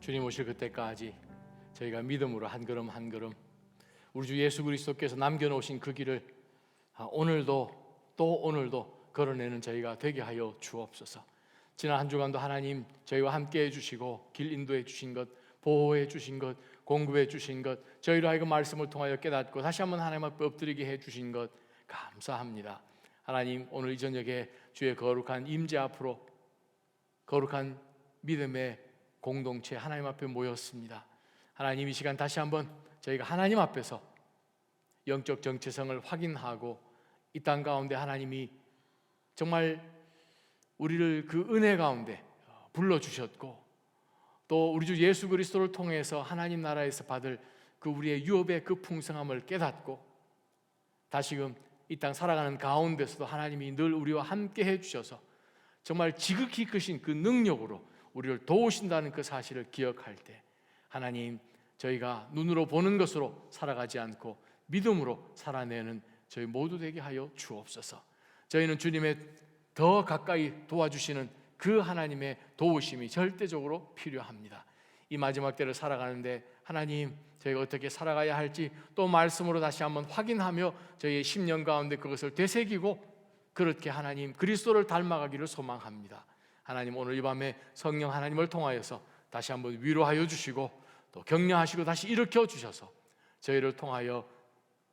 주님 오실 그때까지 저희가 믿음으로 한 걸음 한 걸음 우리 주 예수 그리스도께서 남겨놓으신 그 길을 오늘도 또 오늘도 걸어내는 저희가 되게 하여 주옵소서. 지난 한 주간도 하나님 저희와 함께 해주시고 길 인도해 주신 것, 보호해 주신 것, 공급해 주신 것, 저희로 하여금 말씀을 통하여 깨닫고 다시 한번 하나님 앞에 엎드리게 해주신 것 감사합니다. 하나님, 오늘 이 저녁에 주의 거룩한 임재 앞으로 거룩한 믿음의 공동체 하나님 앞에 모였습니다. 하나님, 이 시간 다시 한번 저희가 하나님 앞에서 영적 정체성을 확인하고 이 땅 가운데 하나님이 정말 우리를 그 은혜 가운데 불러주셨고 또 우리 주 예수 그리스도를 통해서 하나님 나라에서 받을 그 우리의 유업의 그 풍성함을 깨닫고 다시금 이 땅 살아가는 가운데서도 하나님이 늘 우리와 함께 해주셔서 정말 지극히 크신 그 능력으로 우리를 도우신다는 그 사실을 기억할 때 하나님, 저희가 눈으로 보는 것으로 살아가지 않고 믿음으로 살아내는 저희 모두 되게 하여 주옵소서. 저희는 주님의 더 가까이 도와주시는 그 하나님의 도우심이 절대적으로 필요합니다. 이 마지막 때를 살아가는데 하나님, 저희가 어떻게 살아가야 할지 또 말씀으로 다시 한번 확인하며 저희의 심령 가운데 그것을 되새기고 그렇게 하나님 그리스도를 닮아가기를 소망합니다. 하나님, 오늘 이 밤에 성령 하나님을 통하여서 다시 한번 위로하여 주시고 또 격려하시고 다시 일으켜 주셔서 저희를 통하여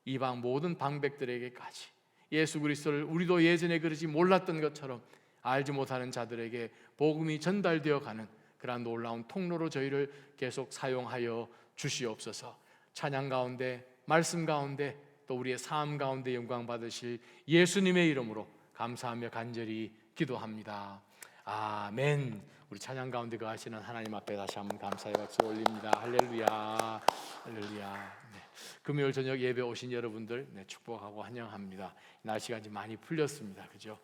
이방 모든 방백들에게까지 예수 그리스도를 우리도 예전에 그러지 몰랐던 것처럼 알지 못하는 자들에게 복음이 전달되어 가는 그러한 놀라운 통로로 저희를 계속 사용하여 주시옵소서. 찬양 가운데 말씀 가운데 또 우리의 삶 가운데 영광 받으실 예수님의 이름으로 감사하며 간절히 기도합니다. 아멘. 우리 찬양 가운데 거하시는 하나님 앞에 다시 한번 감사의 박수 올립니다. 할렐루야, 할렐루야. 네. 금요일 저녁 예배 오신 여러분들 축복하고 환영합니다. 날씨가 이제 많이 풀렸습니다, 그죠?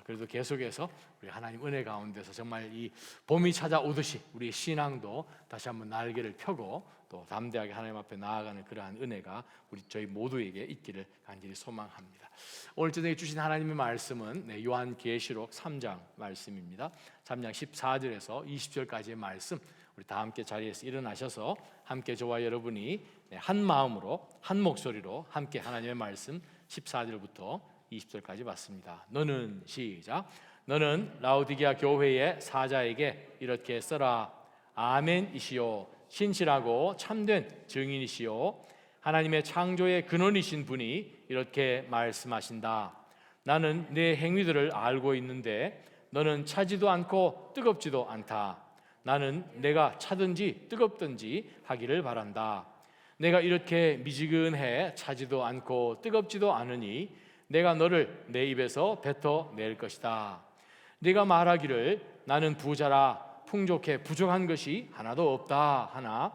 그래도 계속해서 우리 하나님 은혜 가운데서 정말 이 봄이 찾아오듯이 우리 신앙도 다시 한번 날개를 펴고 또 담대하게 하나님 앞에 나아가는 그러한 은혜가 우리 저희 모두에게 있기를 간절히 소망합니다. 오늘 저녁에 주신 하나님의 말씀은 요한계시록 3장 말씀입니다. 3장 14절에서 20절까지의 말씀, 우리 다 함께 자리에서 일어나셔서 함께 저와 여러분이 한 마음으로 한 목소리로 함께 하나님의 말씀 14절부터 20절까지 봤습니다. 너는 시작. 너는 라오디게아 교회의 사자에게 이렇게 써라. 아멘이시요 신실하고 참된 증인이시요 하나님의 창조의 근원이신 분이 이렇게 말씀하신다. 나는 네 행위들을 알고 있는데 너는 차지도 않고 뜨겁지도 않다. 나는 내가 차든지 뜨겁든지 하기를 바란다. 내가 이렇게 미지근해 차지도 않고 뜨겁지도 않으니 내가 너를 내 입에서 뱉어낼 것이다. 네가 말하기를 나는 부자라 풍족해 부족한 것이 하나도 없다 하나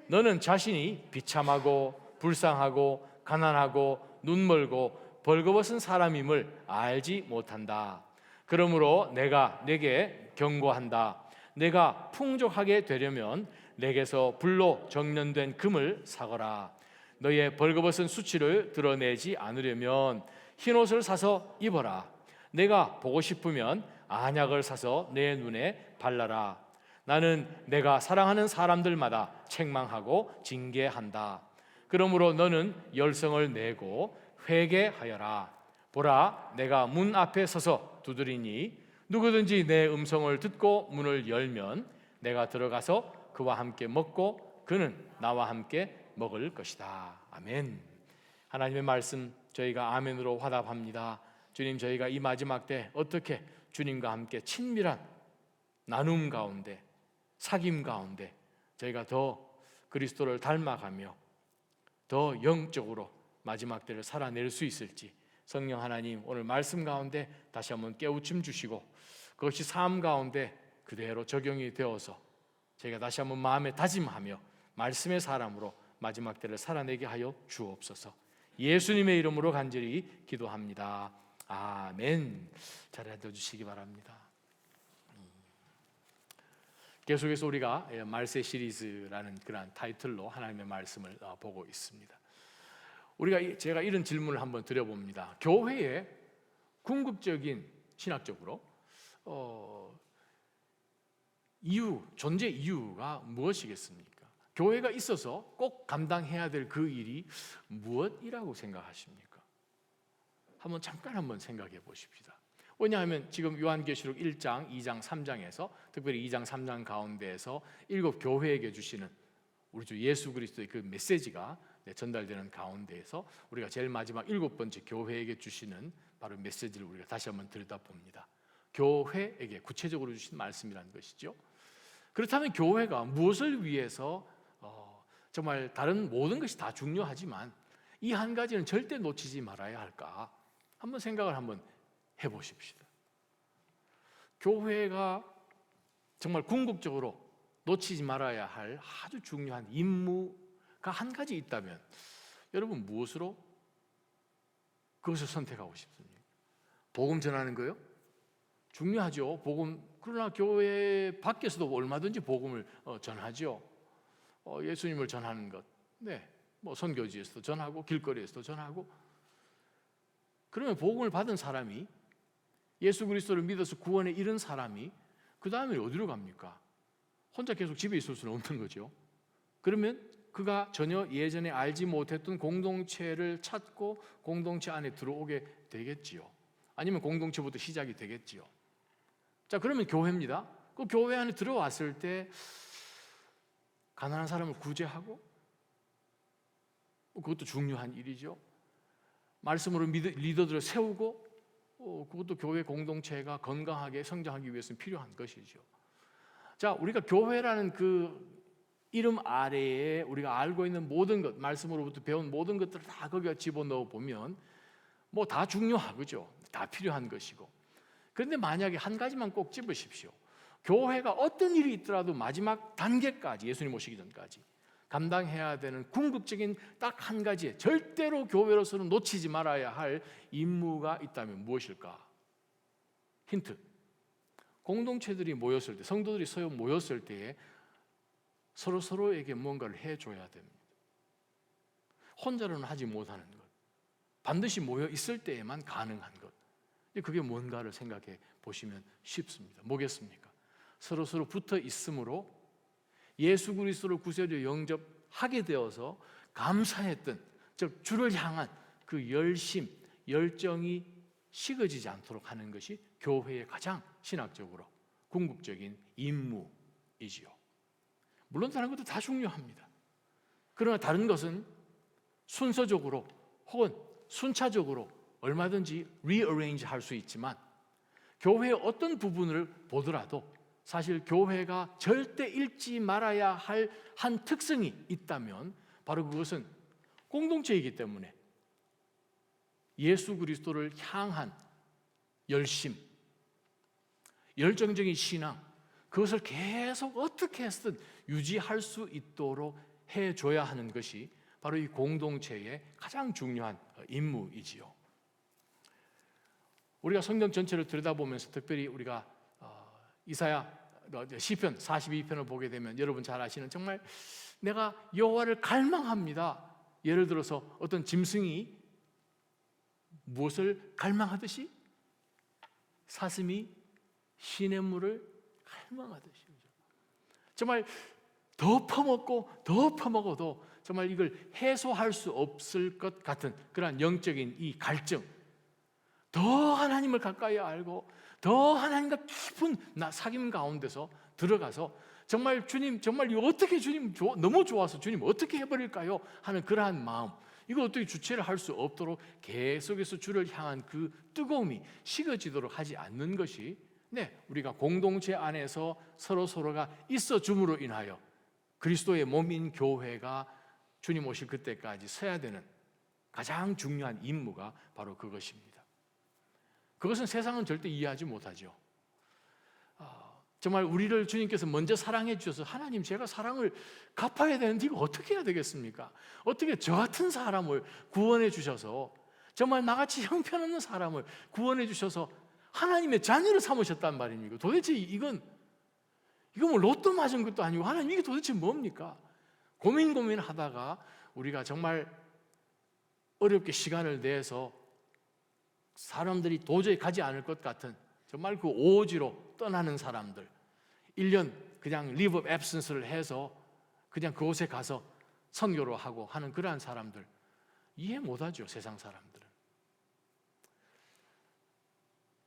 너는 자신이 비참하고 불쌍하고 가난하고 눈멀고 벌거벗은 사람임을 알지 못한다. 그러므로 내가 네게 경고한다. 내가 풍족하게 되려면 내게서 불로 정련된 금을 사거라. 너의 벌거벗은 수치를 드러내지 않으려면 흰옷을 사서 입어라. 내가 보고 싶으면 안약을 사서 내 눈에 발라라. 나는 내가 사랑하는 사람들마다 책망하고 징계한다. 그러므로 너는 열성을 내고 회개하여라. 보라, 내가 문 앞에 서서 두드리니 누구든지 내 음성을 듣고 문을 열면 내가 들어가서 그와 함께 먹고 그는 나와 함께 먹을 것이다. 아멘. 하나님의 말씀 저희가 아멘으로 화답합니다. 주님, 저희가 이 마지막 때 어떻게 주님과 함께 친밀한 나눔 가운데 사귐 가운데 저희가 더 그리스도를 닮아가며 더 영적으로 마지막 때를 살아낼 수 있을지 성령 하나님 오늘 말씀 가운데 다시 한번 깨우침 주시고 그것이 삶 가운데 그대로 적용이 되어서 저희가 다시 한번 마음에 다짐하며 말씀의 사람으로 마지막 때를 살아내게 하여 주옵소서. 예수님의 이름으로 간절히 기도합니다. 아멘. 잘 앉아주시기 바랍니다. 계속해서 우리가 말세 시리즈라는 그런 타이틀로 하나님의 말씀을 보고 있습니다. 제가 이런 질문을 한번 드려봅니다. 교회의 궁극적인 신학적으로 존재 이유가 무엇이겠습니까? 교회가 있어서 꼭 감당해야 될 그 일이 무엇이라고 생각하십니까? 잠깐 생각해 보십시다. 왜냐하면 지금 요한계시록 1장, 2장, 3장에서 특별히 2장, 3장 가운데에서 7 교회에게 주시는 우리 주 예수 그리스도의 그 메시지가 전달되는 가운데에서 우리가 제일 마지막 7번째 교회에게 주시는 바로 메시지를 우리가 다시 한번 들여다봅니다. 교회에게 구체적으로 주신 말씀이라는 것이죠. 그렇다면 교회가 무엇을 위해서 정말 다른 모든 것이 다 중요하지만 이 한 가지는 절대 놓치지 말아야 할까? 생각을 해보십시오. 교회가 정말 궁극적으로 놓치지 말아야 할 아주 중요한 임무가 한 가지 있다면 여러분 무엇으로 그것을 선택하고 싶습니까? 복음 전하는 거요? 중요하죠. 복음. 그러나 교회 밖에서도 얼마든지 복음을 전하죠. 예수님을 전하는 것. 선교지에서도 전하고 길거리에서도 전하고. 그러면 복음을 받은 사람이 예수 그리스도를 믿어서 구원에 이른 사람이 그 다음에 어디로 갑니까? 혼자 계속 집에 있을 수는 없는 거죠. 그러면 그가 전혀 예전에 알지 못했던 공동체를 찾고 공동체 안에 들어오게 되겠지요. 아니면 공동체부터 시작이 되겠지요. 자, 그러면 교회입니다. 그 교회 안에 들어왔을 때 가난한 사람을 구제하고, 그것도 중요한 일이죠. 말씀으로 리더들을 세우고, 그것도 교회 공동체가 건강하게 성장하기 위해서는 필요한 것이죠. 자, 우리가 교회라는 그 이름 아래에 우리가 알고 있는 모든 것, 말씀으로부터 배운 모든 것들을 다 거기에 집어넣어 보면 다 중요하죠. 다 필요한 것이고. 그런데 만약에 한 가지만 꼭 집으십시오. 교회가 어떤 일이 있더라도 마지막 단계까지, 예수님 오시기 전까지 감당해야 되는 궁극적인 딱 한 가지에 절대로 교회로서는 놓치지 말아야 할 임무가 있다면 무엇일까? 힌트. 공동체들이 모였을 때, 성도들이 서로 모였을 때에 서로에게 뭔가를 해줘야 됩니다. 혼자로는 하지 못하는 것, 반드시 모여 있을 때에만 가능한 것, 그게 뭔가를 생각해 보시면 쉽습니다. 뭐겠습니까? 서로 붙어 있음으로 예수 그리스도를 구세주로 영접하게 되어서 감사했던, 즉 주를 향한 그 열정이 식어지지 않도록 하는 것이 교회의 가장 신학적으로 궁극적인 임무이지요. 물론 다른 것도 다 중요합니다. 그러나 다른 것은 순서적으로 혹은 순차적으로 얼마든지 rearrange 할 수 있지만 교회의 어떤 부분을 보더라도 사실 교회가 절대 잃지 말아야 할 한 특성이 있다면 바로 그것은 공동체이기 때문에 예수 그리스도를 향한 열정적인 신앙, 그것을 계속 어떻게 해서든 유지할 수 있도록 해줘야 하는 것이 바로 이 공동체의 가장 중요한 임무이지요. 우리가 성경 전체를 들여다보면서 특별히 우리가 시편 42편을 보게 되면 여러분 잘 아시는, 정말 내가 여호와를 갈망합니다. 예를 들어서 어떤 짐승이 무엇을 갈망하듯이 사슴이 시냇물을 갈망하듯이, 정말 더 퍼먹어도 정말 이걸 해소할 수 없을 것 같은 그러한 영적인 이 갈증, 더 하나님을 가까이 알고 더 하나님과 깊은 사귐 가운데서 들어가서 정말 주님, 정말 이거 어떻게 주님 너무 좋아서 주님 어떻게 해버릴까요? 하는 그러한 마음, 이거 어떻게 주체를 할 수 없도록 계속해서 주를 향한 그 뜨거움이 식어지도록 하지 않는 것이 우리가 공동체 안에서 서로가 있어 줌으로 인하여 그리스도의 몸인 교회가 주님 오실 그때까지 서야 되는 가장 중요한 임무가 바로 그것입니다. 그것은 세상은 절대 이해하지 못하죠. 정말 우리를 주님께서 먼저 사랑해 주셔서 하나님, 제가 사랑을 갚아야 되는데 이거 어떻게 해야 되겠습니까? 어떻게 저 같은 사람을 구원해 주셔서, 정말 나같이 형편없는 사람을 구원해 주셔서 하나님의 자녀를 삼으셨단 말입니까? 도대체 이건 뭐 로또 맞은 것도 아니고 하나님 이게 도대체 뭡니까? 고민하다가 우리가 정말 어렵게 시간을 내서 사람들이 도저히 가지 않을 것 같은 정말 그 오지로 떠나는 사람들, 1년 그냥 리브 오브 앱센스를 해서 그냥 그곳에 가서 선교로 하고 하는 그러한 사람들 이해 못하죠. 세상 사람들은.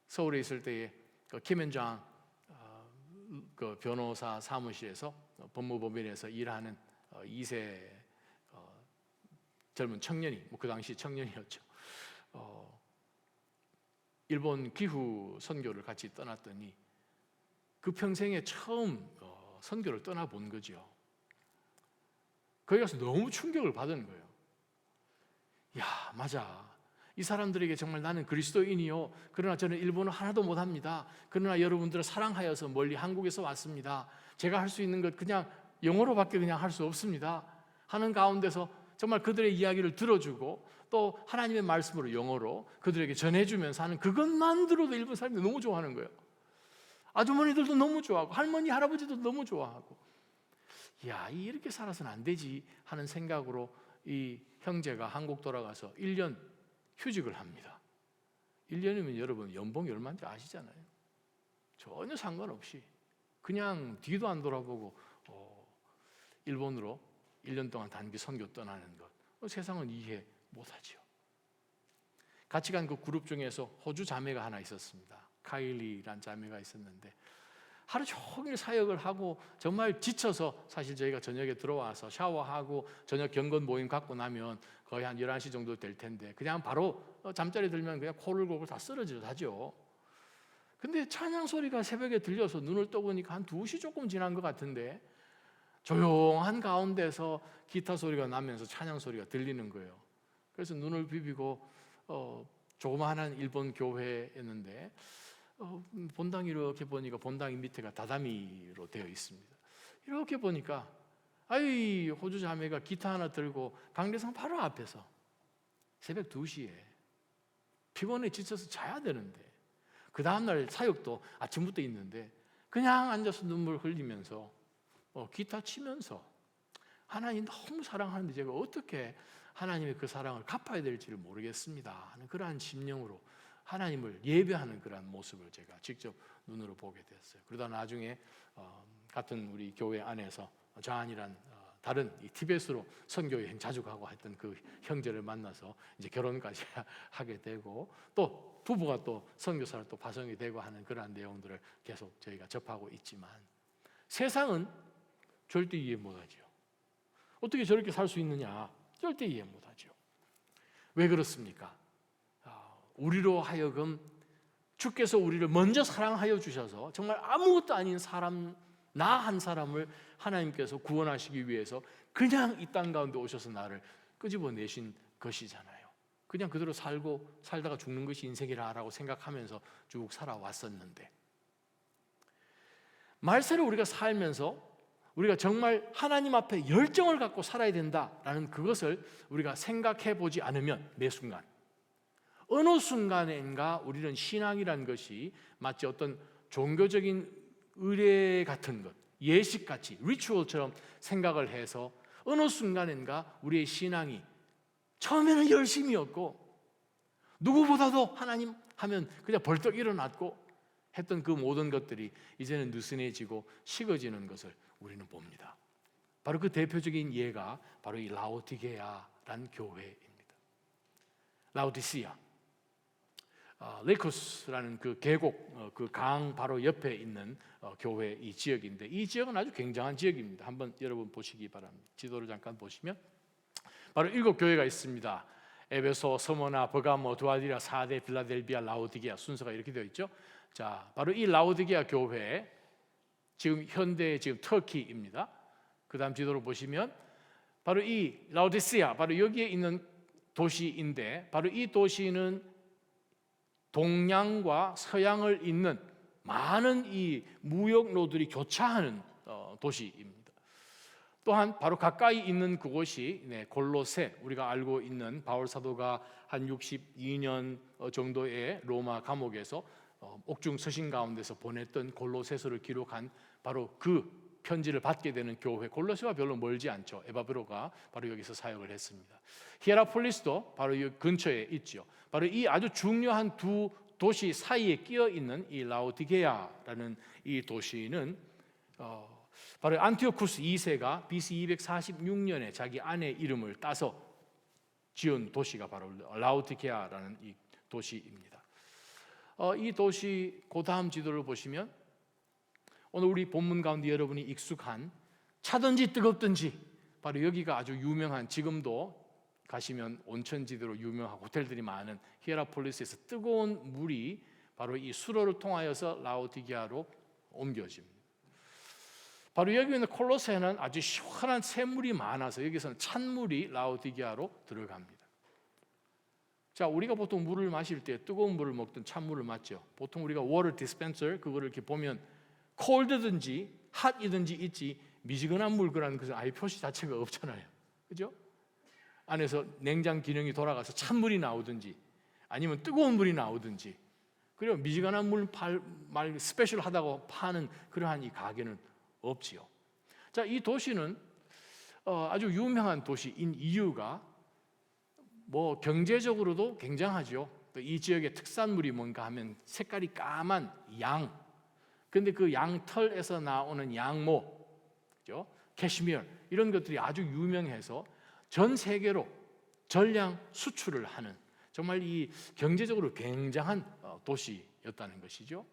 서울에 있을 때에 김현장 그 변호사 사무실에서 법무법인에서 일하는 2세 젊은 청년이, 그 당시 청년이었죠. 일본 기후 선교를 같이 떠났더니 그 평생에 처음 선교를 떠나본 거죠. 거기 가서 너무 충격을 받은 거예요. 야, 맞아. 이 사람들에게 정말 나는 그리스도인이요, 그러나 저는 일본어 하나도 못합니다. 그러나 여러분들을 사랑하여서 멀리 한국에서 왔습니다. 제가 할 수 있는 것 그냥 영어로밖에 그냥 할 수 없습니다 하는 가운데서 정말 그들의 이야기를 들어주고 또 하나님의 말씀으로 영어로 그들에게 전해주면서 하는 그것만 들어도 일본 사람들이 너무 좋아하는 거예요. 아주머니들도 너무 좋아하고 할머니 할아버지도 너무 좋아하고, 야, 이렇게 살아서는 안 되지 하는 생각으로 이 형제가 한국 돌아가서 1년 휴직을 합니다. 1년이면 여러분 연봉이 얼마인지 아시잖아요. 전혀 상관없이 그냥 뒤도 안 돌아보고 일본으로 1년 동안 단기 선교 떠나는 것, 세상은 이해 못하죠. 같이 간 그 그룹 중에서 호주 자매가 하나 있었습니다. 카일리란 자매가 있었는데 하루 종일 사역을 하고 정말 지쳐서, 사실 저희가 저녁에 들어와서 샤워하고 저녁 경건 모임 갖고 나면 거의 한 11시 정도 될 텐데 그냥 바로 잠자리 들면 그냥 코를 골고 다 쓰러져 하죠. 근데 찬양 소리가 새벽에 들려서 눈을 떠보니까 한 2시 조금 지난 것 같은데 조용한 가운데서 기타 소리가 나면서 찬양 소리가 들리는 거예요. 그래서 눈을 비비고 조그마한 일본 교회였는데 본당 이렇게 보니까 본당 밑에가 다다미로 되어 있습니다. 이렇게 보니까 아이 호주 자매가 기타 하나 들고 강대상 바로 앞에서 새벽 2시에 피곤해 지쳐서 자야 되는데 그 다음날 사역도 아침부터 있는데 그냥 앉아서 눈물 흘리면서 기타 치면서 하나님 너무 사랑하는데 제가 어떻게 하나님의 그 사랑을 갚아야 될지를 모르겠습니다 하는 그러한 심령으로 하나님을 예배하는 그러한 모습을 제가 직접 눈으로 보게 됐어요. 그러다 나중에 같은 우리 교회 안에서 자한이란 다른 이 티베트로 선교 여행 자주 가고 했던 그 형제를 만나서 이제 결혼까지 하게 되고 또 부부가 또 선교사를 또 파송이 되고 하는 그러한 내용들을 계속 저희가 접하고 있지만 세상은 절대 이해 못하죠. 어떻게 저렇게 살 수 있느냐? 절대 이해 못하죠. 왜 그렇습니까? 우리로 하여금 주께서 우리를 먼저 사랑하여 주셔서 정말 아무것도 아닌 사람, 나 한 사람을 하나님께서 구원하시기 위해서 그냥 이 땅 가운데 오셔서 나를 끄집어내신 것이잖아요. 그냥 그대로 살다가 죽는 것이 인생이라고 생각하면서 쭉 살아왔었는데, 말세를 우리가 살면서 우리가 정말 하나님 앞에 열정을 갖고 살아야 된다라는 그것을 우리가 생각해 보지 않으면 매 순간 어느 순간인가 우리는 신앙이란 것이 마치 어떤 종교적인 의례 같은 것, 예식같이 리추얼처럼 생각을 해서 어느 순간인가 우리의 신앙이 처음에는 열심이었고 누구보다도 하나님 하면 그냥 벌떡 일어났고 했던 그 모든 것들이 이제는 느슨해지고 식어지는 것을 우리는 봅니다. 바로 그 대표적인 예가 바로 이 라오디게아라는 교회입니다. 라오디시아, 레이코스라는 그 계곡, 그 강 바로 옆에 있는 교회 이 지역인데, 이 지역은 아주 굉장한 지역입니다. 한번 여러분 보시기 바랍니다. 지도를 잠깐 보시면 바로 7교회가 있습니다. 에베소, 스무나, 버가모, 두아디라, 사데, 필라델비아, 라오디게아 순서가 이렇게 되어 있죠. 자, 바로 이 라오디게아 교회, 지금 현대 지금 터키입니다. 그 다음 지도를 보시면 바로 이 라오디시아, 바로 여기에 있는 도시인데, 바로 이 도시는 동양과 서양을 잇는 많은 이 무역로들이 교차하는 도시입니다. 또한 바로 가까이 있는 그곳이 골로새, 우리가 알고 있는 바울 사도가 한 62년 정도의 로마 감옥에서 옥중 서신 가운데서 보냈던 골로새서를 기록한 바로 그 편지를 받게 되는 교회, 골로새와 별로 멀지 않죠. 에바브로가 바로 여기서 사역을 했습니다. 히에라폴리스도 바로 이 근처에 있죠. 바로 이 아주 중요한 두 도시 사이에 끼어 있는 이 라오디게아라는 이 도시는 바로 안티오쿠스 2세가 BC 246년에 자기 아내 이름을 따서 지은 도시가 바로 라오디게아라는 이 도시입니다. 이 도시 그 다음 지도를 보시면 오늘 우리 본문 가운데 여러분이 익숙한 차든지 뜨겁든지 바로 여기가 아주 유명한, 지금도 가시면 온천지대로 유명한 호텔들이 많은 히에라폴리스에서 뜨거운 물이 바로 이 수로를 통하여서 라오디게아로 옮겨집니다. 바로 여기 있는 콜로세는 아주 시원한 샘물이 많아서 여기서는 찬물이 라오디게아로 들어갑니다. 자, 우리가 보통 물을 마실 때 뜨거운 물을 먹든 찬물을 마죠. 보통 우리가 워터 디스펜서 그거를 이렇게 보면 콜드든지 핫이든지 있지 미지근한 물 그라는 것은 아예 표시 자체가 없잖아요. 그죠? 안에서 냉장 기능이 돌아가서 찬물이 나오든지 아니면 뜨거운 물이 나오든지, 그리고 미지근한 물 말 스페셜하다고 파는 그러한 이 가게는 없지요. 자, 이 도시는 아주 유명한 도시인 이유가 뭐 경제적으로도 굉장하죠. 또 이 지역의 특산물이 뭔가 하면 색깔이 까만 양, 근데 그 양털에서 나오는 양모, 그죠? 캐시미어 이런 것들이 아주 유명해서 전 세계로 전량 수출을 하는 정말 이 경제적으로 굉장한 도시였다는 것이죠.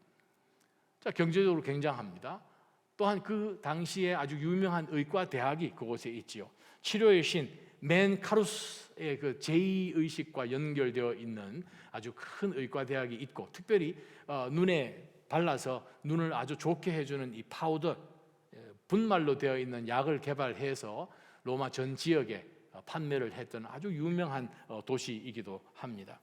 자, 경제적으로 굉장합니다. 또한 그 당시에 아주 유명한 의과 대학이 그곳에 있지요. 치료의 신 맨카루스의 그 제2의식과 연결되어 있는 아주 큰 의과 대학이 있고, 특별히 눈에 발라서 눈을 아주 좋게 해주는 이 파우더, 분말로 되어 있는 약을 개발해서 로마 전 지역에 판매를 했던 아주 유명한 도시이기도 합니다.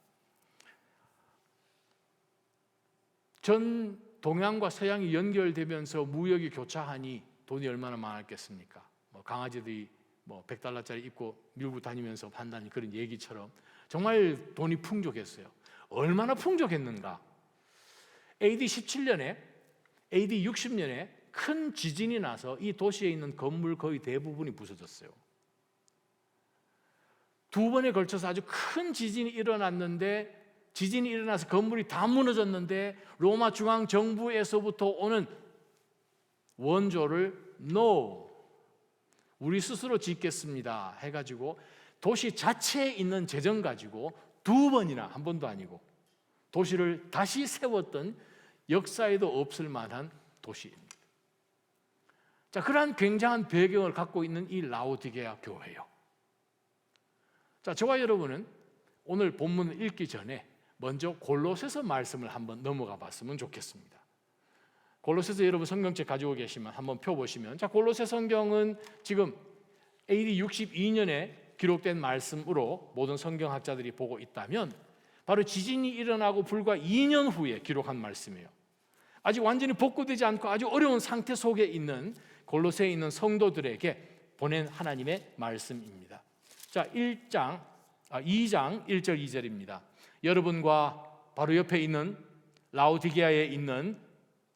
전 동양과 서양이 연결되면서 무역이 교차하니 돈이 얼마나 많았겠습니까? 강아지들이 $100짜리 입고 밀고 다니면서 판다는 그런 얘기처럼 정말 돈이 풍족했어요. 얼마나 풍족했는가? AD 17년에 AD 60년에 큰 지진이 나서 이 도시에 있는 건물 거의 대부분이 부서졌어요. 두 번에 걸쳐서 아주 큰 지진이 일어났는데, 지진이 일어나서 건물이 다 무너졌는데 로마 중앙 정부에서부터 오는 원조를 No, 우리 스스로 짓겠습니다 해가지고 도시 자체에 있는 재정 가지고 두 번이나, 한 번도 아니고 도시를 다시 세웠던 역사에도 없을 만한 도시입니다. 자, 그러한 굉장한 배경을 갖고 있는 이 라오디게아 교회요. 자, 저와 여러분은 오늘 본문을 읽기 전에 먼저 골로새서 말씀을 한번 넘어가 봤으면 좋겠습니다. 골로새서 여러분 성경책 가지고 계시면 한번 펴보시면, 자, 골로새 성경은 지금 AD 62년에 기록된 말씀으로 모든 성경학자들이 보고 있다면 바로 지진이 일어나고 불과 2년 후에 기록한 말씀이에요. 아직 완전히 복구되지 않고 아주 어려운 상태 속에 있는 골로새에 있는 성도들에게 보낸 하나님의 말씀입니다. 자, 2장 1절 2절입니다. 여러분과 바로 옆에 있는 라오디게아에 있는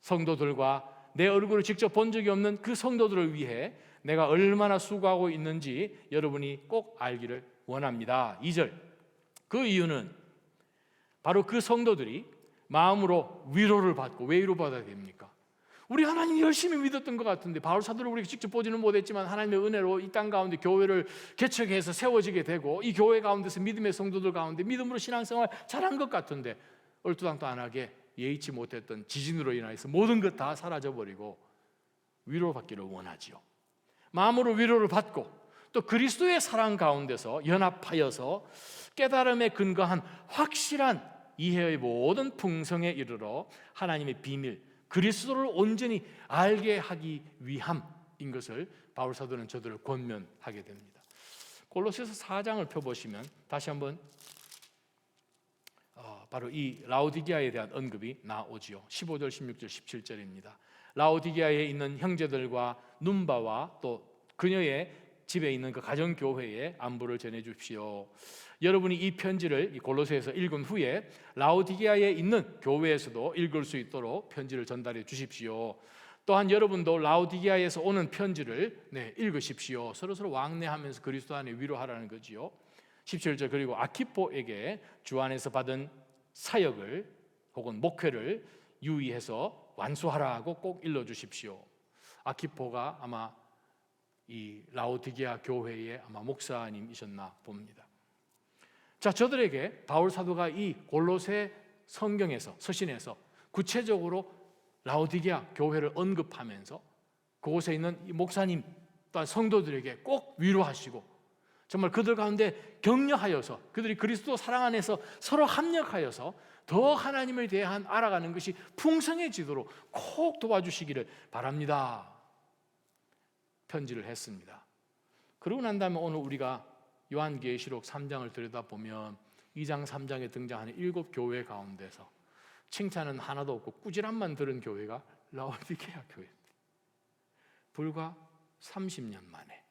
성도들과 내 얼굴을 직접 본 적이 없는 그 성도들을 위해 내가 얼마나 수고하고 있는지 여러분이 꼭 알기를 원합니다. 2절, 그 이유는 바로 그 성도들이 마음으로 위로를 받고, 왜 위로받아야 됩니까? 우리 하나님 열심히 믿었던 것 같은데, 바울 사도를 우리가 직접 보지는 못했지만 하나님의 은혜로 이 땅 가운데 교회를 개척해서 세워지게 되고, 이 교회 가운데서 믿음의 성도들 가운데 믿음으로 신앙생활 잘한 것 같은데 얼토당토 안 하게 예의치 못했던 지진으로 인해서 모든 것 다 사라져버리고 위로받기를 원하지요. 마음으로 위로를 받고 또 그리스도의 사랑 가운데서 연합하여서 깨달음에 근거한 확실한 이해의 모든 풍성에 이르러 하나님의 비밀, 그리스도를 온전히 알게 하기 위함인 것을 바울 사도는 저들을 권면하게 됩니다. 골로새서 4장을 펴보시면 다시 한번 바로 이 라오디게아에 대한 언급이 나오지요. 15절, 16절, 17절입니다. 라오디게아에 있는 형제들과 num바와 또 그녀의 집에 있는 그 가정교회에 안부를 전해 주십시오. 여러분이 이 편지를 이 골로새에서 읽은 후에 라오디게아에 있는 교회에서도 읽을 수 있도록 편지를 전달해 주십시오. 또한 여러분도 라오디게아에서 오는 편지를 읽으십시오. 서로서로 왕래하면서 그리스도 안에 위로하라는 거지요. 17절, 그리고 아키포에게 주 안에서 받은 사역을 혹은 목회를 유의해서 완수하라고 꼭 일러주십시오. 아키포가 아마 이 라오디게아 교회의 아마 목사님이셨나 봅니다. 자, 저들에게 바울 사도가 이 골로새 성경에서, 서신에서 구체적으로 라오디게아 교회를 언급하면서 그곳에 있는 이 목사님 또한 성도들에게 꼭 위로하시고 정말 그들 가운데 격려하여서 그들이 그리스도 사랑 안에서 서로 합력하여서 더 하나님에 대한 알아가는 것이 풍성해지도록 꼭 도와주시기를 바랍니다. 편지를 했습니다. 그러고 난 다음에 오늘 우리가 요한계시록 3장을 들여다보면 2장 3장에 등장하는 7교회 가운데서 칭찬은 하나도 없고 꾸지람만 들은 교회가 라오디게아 교회입니다. 불과 30년 만에.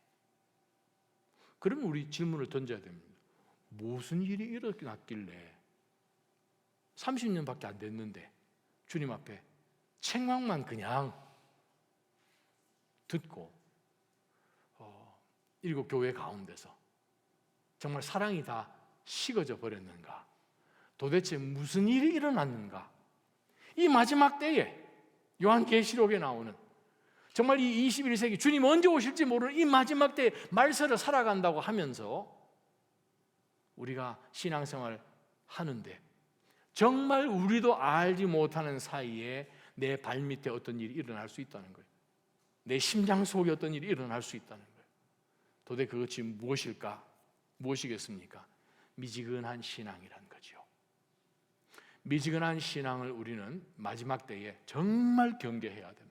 그러면 우리 질문을 던져야 됩니다. 무슨 일이 일어났길래 30년밖에 안 됐는데 주님 앞에 책망만 그냥 듣고 7교회 가운데서 정말 사랑이 다 식어져 버렸는가? 도대체 무슨 일이 일어났는가? 이 마지막 때에 요한계시록에 나오는 정말 이 21세기 주님 언제 오실지 모르는 이 마지막 때에 말세를 살아간다고 하면서 우리가 신앙생활 하는데 정말 우리도 알지 못하는 사이에 내 발밑에 어떤 일이 일어날 수 있다는 거예요. 내 심장 속에 어떤 일이 일어날 수 있다는 거예요. 도대체 그것이 무엇일까? 무엇이겠습니까? 미지근한 신앙이란 거죠. 미지근한 신앙을 우리는 마지막 때에 정말 경계해야 됩니다.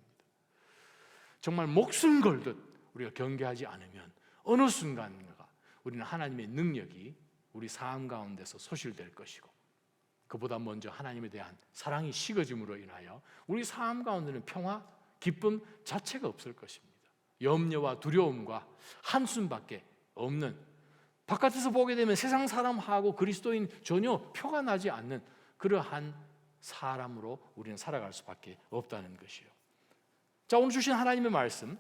정말 목숨 걸듯 우리가 경계하지 않으면 어느 순간인가 우리는 하나님의 능력이 우리 삶 가운데서 소실될 것이고 그보다 먼저 하나님에 대한 사랑이 식어짐으로 인하여 우리 삶 가운데는 평화, 기쁨 자체가 없을 것입니다. 염려와 두려움과 한숨밖에 없는, 바깥에서 보게 되면 세상 사람하고 그리스도인 전혀 표가 나지 않는 그러한 사람으로 우리는 살아갈 수밖에 없다는 것이요. 자, 오늘 주신 하나님의 말씀,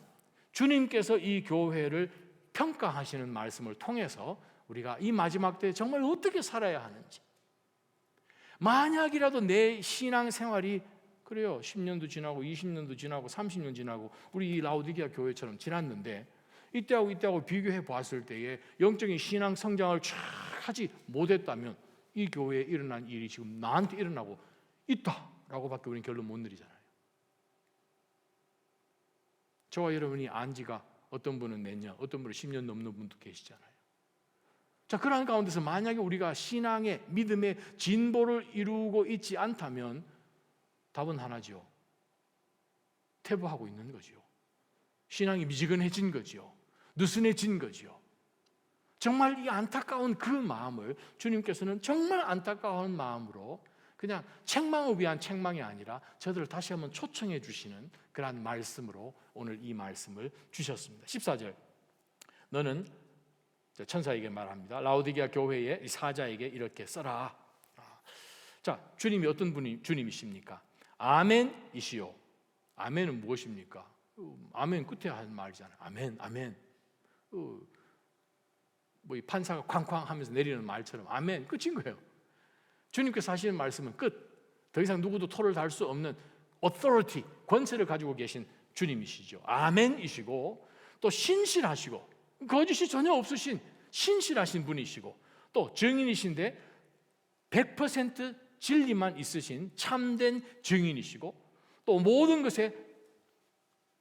주님께서 이 교회를 평가하시는 말씀을 통해서 우리가 이 마지막 때에 정말 어떻게 살아야 하는지, 만약이라도 내 신앙생활이 그래요 10년도 지나고 20년도 지나고 30년 지나고 우리 이 라오디게아 교회처럼 지났는데 이때하고 비교해 보았을 때에 영적인 신앙 성장을 쫙 하지 못했다면 이 교회에 일어난 일이 지금 나한테 일어나고 있다라고 밖에 우리는 결론 못 내리잖아요. 저와 여러분이 안 지가 어떤 분은 몇 년, 어떤 분은 10년 넘는 분도 계시잖아요. 자, 그러한 가운데서 만약에 우리가 신앙의 믿음의 진보를 이루고 있지 않다면 답은 하나죠. 퇴보하고 있는 거죠. 신앙이 미지근해진 거죠. 느슨해진 거죠. 정말 이 안타까운 그 마음을 주님께서는 정말 안타까운 마음으로 그냥 책망을 위한 책망이 아니라 저들을 다시 한번 초청해 주시는 그러한 말씀으로 오늘 이 말씀을 주셨습니다. 14절, 너는 천사에게 말합니다. 라오디게아 교회의 이 사자에게 이렇게 써라. 자, 주님이 어떤 분이 주님이십니까? 아멘이시요. 아멘은 무엇입니까? 아멘 끝에 하는 말이잖아요. 아멘, 아멘. 뭐 이 판사가 쾅쾅 하면서 내리는 말처럼 아멘 끝인 거예요. 주님께서 하시는 말씀은 끝. 더 이상 누구도 토를 달 수 없는 authority, 권세를 가지고 계신 주님이시죠. 아멘이시고 또 신실하시고 거짓이 전혀 없으신 신실하신 분이시고 또 증인이신데 100% 진리만 있으신 참된 증인이시고 또 모든 것의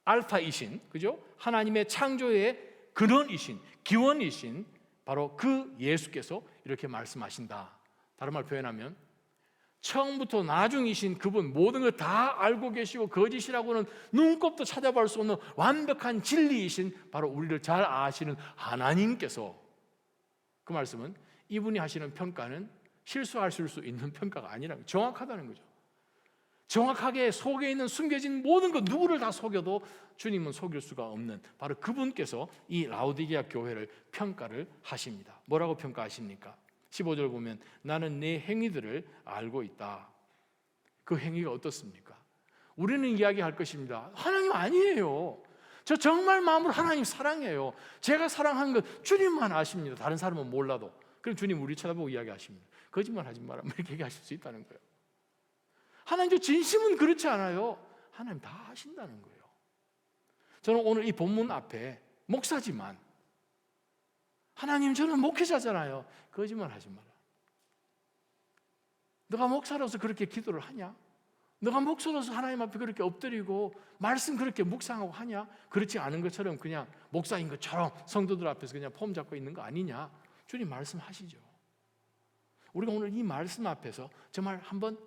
알파이신, 그죠? 하나님의 창조의 근원이신, 기원이신 바로 그 예수께서 이렇게 말씀하신다. 다른 말 표현하면 처음부터 나중이신 그분, 모든 걸 다 알고 계시고 거짓이라고는 눈곱도 찾아볼 수 없는 완벽한 진리이신 바로 우리를 잘 아시는 하나님께서, 그 말씀은 이분이 하시는 평가는 실수하실 수 있는 평가가 아니라 정확하다는 거죠. 정확하게 속에 있는 숨겨진 모든 것, 누구를 다 속여도 주님은 속일 수가 없는 바로 그분께서 이 라오디게아 교회를 평가를 하십니다. 뭐라고 평가하십니까? 15절 보면 나는 네 행위들을 알고 있다. 그 행위가 어떻습니까? 우리는 이야기할 것입니다. 하나님 아니에요. 저 정말 마음으로 하나님 사랑해요. 제가 사랑한 것 주님만 아십니다. 다른 사람은 몰라도. 그럼 주님 우리 쳐다보고 이야기하십니다. 거짓말 하지 마라. 이렇게 얘기하실 수 있다는 거예요. 하나님 저 진심은 그렇지 않아요. 하나님 다 아신다는 거예요. 저는 오늘 이 본문 앞에 목사지만 하나님 저는 목회자잖아요. 거짓말 하지 마라. 너가 목사로서 그렇게 기도를 하냐? 너가 목사로서 하나님 앞에 그렇게 엎드리고 말씀 그렇게 묵상하고 하냐? 그렇지 않은 것처럼 그냥 목사인 것처럼 성도들 앞에서 그냥 폼 잡고 있는 거 아니냐? 주님 말씀하시죠. 우리가 오늘 이 말씀 앞에서 정말 한번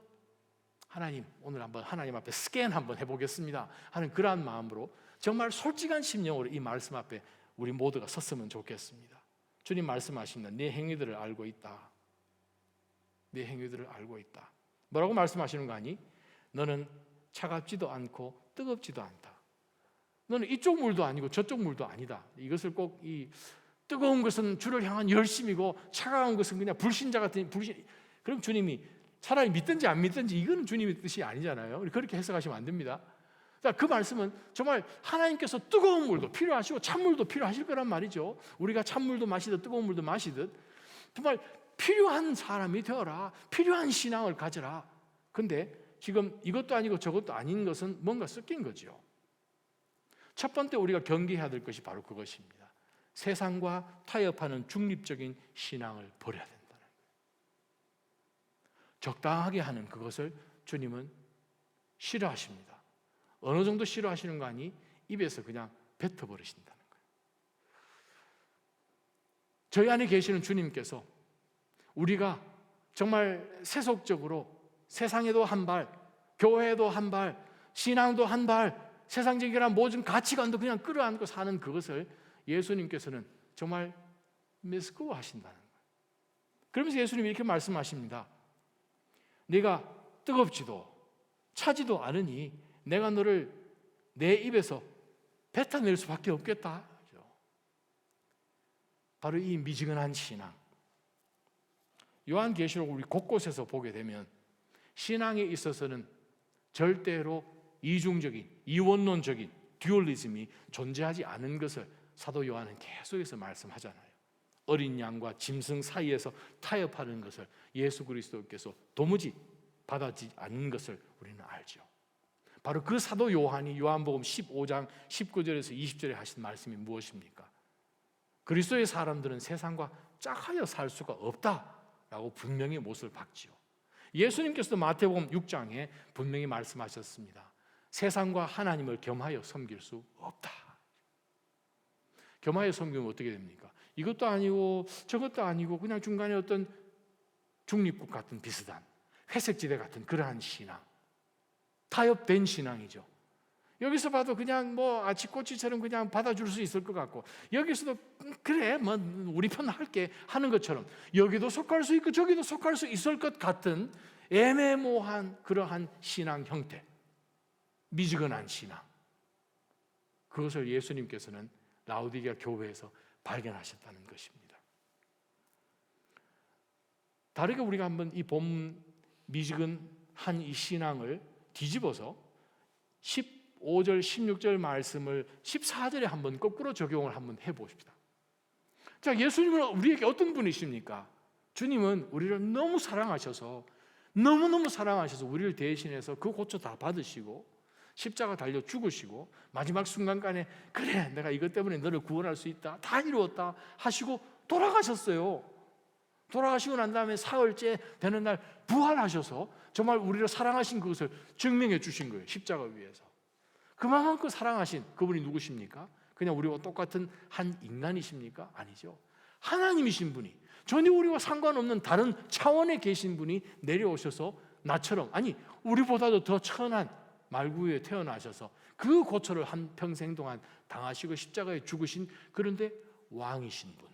하나님, 오늘 한번 하나님 앞에 스캔 한번 해보겠습니다 하는 그러한 마음으로 정말 솔직한 심령으로 이 말씀 앞에 우리 모두가 섰으면 좋겠습니다. 주님 말씀하십니다. 네 행위들을 알고 있다. 네 행위들을 알고 있다. 뭐라고 말씀하시는 거 아니? 너는 차갑지도 않고 뜨겁지도 않다. 너는 이쪽 물도 아니고 저쪽 물도 아니다. 이것을 꼭 이 뜨거운 것은 주를 향한 열심이고 차가운 것은 그냥 불신자 같은 불신. 그럼 주님이 차라리 믿든지 안 믿든지 이거는 주님의 뜻이 아니잖아요. 그렇게 해석하시면 안 됩니다. 그 말씀은 정말 하나님께서 뜨거운 물도 필요하시고 찬물도 필요하실 거란 말이죠. 우리가 찬물도 마시듯 뜨거운 물도 마시듯 정말 필요한 사람이 되어라. 필요한 신앙을 가져라. 근데 지금 이것도 아니고 저것도 아닌 것은 뭔가 섞인 거죠. 첫 번째 우리가 경계해야 될 것이 바로 그것입니다. 세상과 타협하는 중립적인 신앙을 버려야 된다는 거예요. 적당하게 하는 그것을 주님은 싫어하십니다. 어느 정도 싫어하시는 거 아니? 입에서 그냥 뱉어버리신다는 거예요. 저희 안에 계시는 주님께서 우리가 정말 세속적으로 세상에도 한 발, 교회에도 한 발, 신앙도 한 발, 세상적인 모든 가치관도 그냥 끌어안고 사는 그것을 예수님께서는 정말 메스꺼워하신다는 거예요. 그러면서 예수님이 이렇게 말씀하십니다. 네가 뜨겁지도 차지도 않으니 내가 너를 내 입에서 뱉어낼 수밖에 없겠다. 바로 이 미지근한 신앙. 요한계시록 우리 곳곳에서 보게 되면 신앙에 있어서는 절대로 이중적인, 이원론적인 듀얼리즘이 존재하지 않은 것을 사도 요한은 계속해서 말씀하잖아요. 어린 양과 짐승 사이에서 타협하는 것을 예수 그리스도께서 도무지 받아들이지 않는 것을 우리는 알죠. 바로 그 사도 요한이 요한복음 15장 19절에서 20절에 하신 말씀이 무엇입니까? 그리스도의 사람들은 세상과 짝하여 살 수가 없다라고 분명히 못을 박지요. 예수님께서도 마태복음 6장에 분명히 말씀하셨습니다. 세상과 하나님을 겸하여 섬길 수 없다. 겸하여 섬기면 어떻게 됩니까? 이것도 아니고 저것도 아니고 그냥 중간에 어떤 중립국 같은 비슷한 회색지대 같은 그러한 신앙, 타협된 신앙이죠. 여기서 봐도 그냥 뭐 아치꼬치처럼 그냥 받아줄 수 있을 것 같고, 여기서도 그래 뭐 우리 편 할게 하는 것처럼 여기도 속할 수 있고 저기도 속할 수 있을 것 같은 애매모호한 그러한 신앙 형태, 미지근한 신앙, 그것을 예수님께서는 라오디게아 교회에서 발견하셨다는 것입니다. 다르게 우리가 한번 이 본 미지근한 이 신앙을 뒤집어서 15절, 16절 말씀을 14절에 한번 거꾸로 적용을 한번 해보십시다. 자, 예수님은 우리에게 어떤 분이십니까? 주님은 우리를 너무 사랑하셔서 너무너무 사랑하셔서 우리를 대신해서 그 고초 다 받으시고 십자가 달려 죽으시고 마지막 순간간에 그래 내가 이것 때문에 너를 구원할 수 있다, 다 이루었다 하시고 돌아가셨어요. 돌아가시고 난 다음에 사흘째 되는 날 부활하셔서 정말 우리를 사랑하신 그것을 증명해 주신 거예요. 십자가 위에서. 그만큼 사랑하신 그분이 누구십니까? 그냥 우리와 똑같은 한 인간이십니까? 아니죠. 하나님이신 분이, 전혀 우리와 상관없는 다른 차원에 계신 분이 내려오셔서 나처럼, 아니 우리보다도 더 천한 말구에 태어나셔서 그 고초를 한 평생 동안 당하시고 십자가에 죽으신, 그런데 왕이신 분,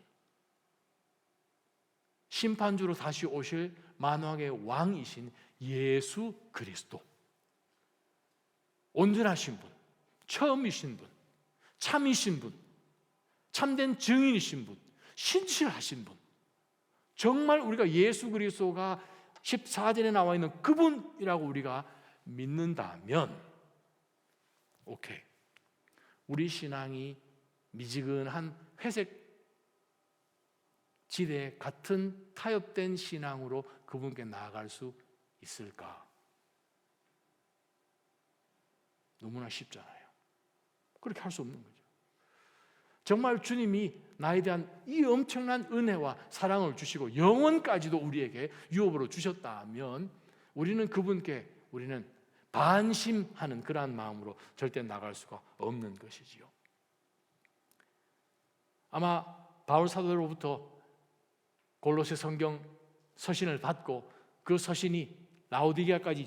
심판주로 다시 오실 만왕의 왕이신 예수 그리스도, 온전하신 분, 처음이신 분, 참이신 분, 참된 증인이신 분, 신실하신 분, 정말 우리가 예수 그리스도가 14절에 나와 있는 그분이라고 우리가 믿는다면 오케이, 우리 신앙이 미지근한 회색 지대 같은 타협된 신앙으로 그분께 나아갈 수 있을까? 너무나 쉽잖아요. 그렇게 할 수 없는 거죠. 정말 주님이 나에 대한 이 엄청난 은혜와 사랑을 주시고 영원까지도 우리에게 유업으로 주셨다면 우리는 그분께 우리는 반심하는 그러한 마음으로 절대 나갈 수가 없는 것이지요. 아마 바울 사도로부터 골로새 성경 서신을 받고 그 서신이 라오디게아까지